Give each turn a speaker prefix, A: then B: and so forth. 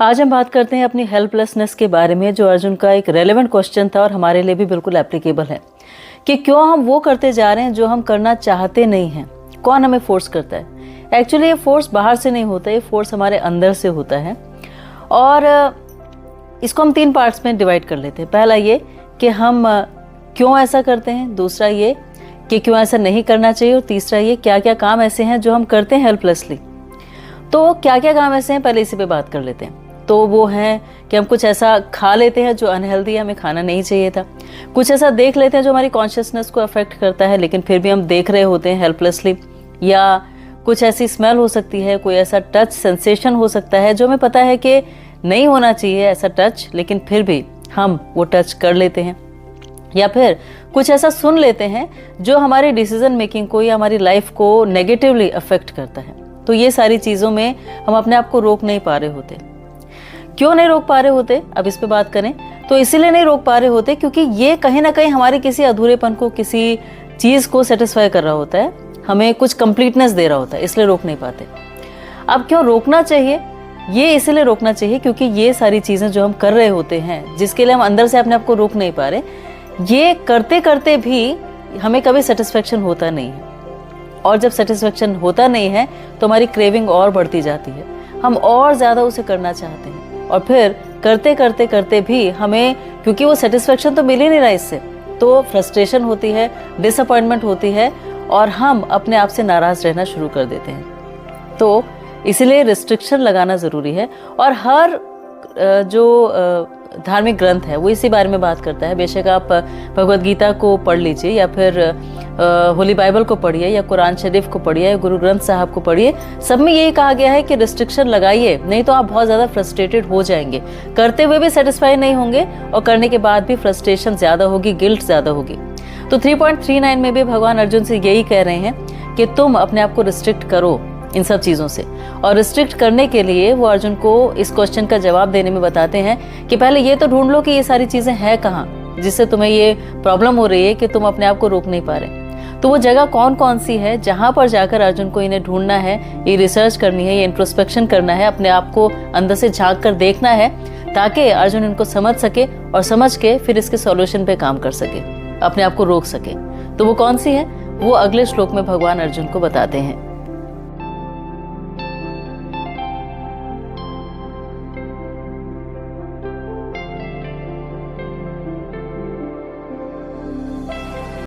A: आज हम बात करते हैं अपनी हेल्पलेसनेस के बारे में, जो अर्जुन का एक रेलेवेंट क्वेश्चन था और हमारे लिए भी बिल्कुल एप्लीकेबल है कि क्यों हम वो करते जा रहे हैं जो हम करना चाहते नहीं हैं। कौन हमें फोर्स करता है? एक्चुअली ये फोर्स बाहर से नहीं होता, ये फोर्स हमारे अंदर से होता है। और इसको हम 3 पार्ट्स में डिवाइड कर लेते हैं। पहला ये कि हम क्यों ऐसा करते हैं, दूसरा ये कि क्यों ऐसा नहीं करना चाहिए, और तीसरा ये क्या क्या काम ऐसे हैं जो हम करते हैं हेल्पलेसली। तो क्या क्या काम ऐसे हैं, पहले इसी पे बात कर लेते हैं। तो वो हैं कि हम कुछ ऐसा खा लेते हैं जो अनहेल्दी है, हमें खाना नहीं चाहिए था। कुछ ऐसा देख लेते हैं जो हमारी कॉन्शियसनेस को अफेक्ट करता है, लेकिन फिर भी हम देख रहे होते हैं हेल्पलेसली। या कुछ ऐसी स्मेल हो सकती है, कोई ऐसा टच सेंसेशन हो सकता है जो हमें पता है कि नहीं होना चाहिए ऐसा टच, लेकिन फिर भी हम वो टच कर लेते हैं। या फिर कुछ ऐसा सुन लेते हैं जो हमारी डिसीजन मेकिंग को या हमारी लाइफ को नेगेटिवली अफेक्ट करता है। तो ये सारी चीज़ों में हम अपने आप को रोक नहीं पा रहे होते। क्यों नहीं रोक पा रहे होते, अब इस पे बात करें तो इसीलिए नहीं रोक पा रहे होते क्योंकि ये कहीं ना कहीं हमारे किसी अधूरेपन को, किसी चीज़ को सेटिस्फाई कर रहा होता है, हमें कुछ कंप्लीटनेस दे रहा होता है, इसलिए रोक नहीं पाते। अब क्यों रोकना चाहिए? ये इसलिए रोकना चाहिए क्योंकि ये सारी चीज़ें जो हम कर रहे होते हैं, जिसके लिए हम अंदर से अपने आप को रोक नहीं पा रहे, ये करते करते भी हमें कभी सेटिस्फेक्शन होता नहीं है। और जब सेटिस्फेक्शन होता नहीं है तो हमारी क्रेविंग और बढ़ती जाती है, हम और ज़्यादा उसे करना चाहते हैं। और फिर करते करते करते भी हमें, क्योंकि वो सेटिस्फेक्शन तो मिल ही नहीं रहा इससे, तो फ्रस्ट्रेशन होती है, डिसअपॉइंटमेंट होती है और हम अपने आप से नाराज़ रहना शुरू कर देते हैं। तो इसलिए रिस्ट्रिक्शन लगाना ज़रूरी है। और हर जो धार्मिक ग्रंथ है वो इसी बारे में बात करता है। बेशक आप भगवद गीता को पढ़ लीजिए, या फिर होली बाइबल को पढ़िए, या कुरान शरीफ को पढ़िए, या गुरु ग्रंथ साहब को पढ़िए, सब में यही कहा गया है कि रिस्ट्रिक्शन लगाइए, नहीं तो आप बहुत ज़्यादा फ्रस्ट्रेटेड हो जाएंगे। करते हुए भी सेटिस्फाई नहीं होंगे और करने के बाद भी फ्रस्ट्रेशन ज़्यादा होगी, गिल्ट ज़्यादा होगी। तो 3.39 में भी भगवान अर्जुन से यही कह रहे हैं कि तुम अपने आप को रिस्ट्रिक्ट करो इन सब चीज़ों से। और रिस्ट्रिक्ट करने के लिए वो अर्जुन को इस क्वेश्चन का जवाब देने में बताते हैं कि पहले ये तो ढूंढ लो कि ये सारी चीज़ें हैं कहाँ, जिससे तुम्हें ये प्रॉब्लम हो रही है कि तुम अपने आप को रोक नहीं पा रहे। तो वो जगह कौन कौन सी है जहाँ पर जाकर अर्जुन को इन्हें ढूंढना है, ये रिसर्च करनी है, ये इंट्रोस्पेक्शन करना है, अपने आप को अंदर से झांक कर देखना है, ताकि अर्जुन इनको समझ सके और समझ के फिर इसके सॉल्यूशन पे काम कर सके, अपने आप को रोक सके। तो वो कौन सी है, वो अगले श्लोक में भगवान अर्जुन को बताते हैं।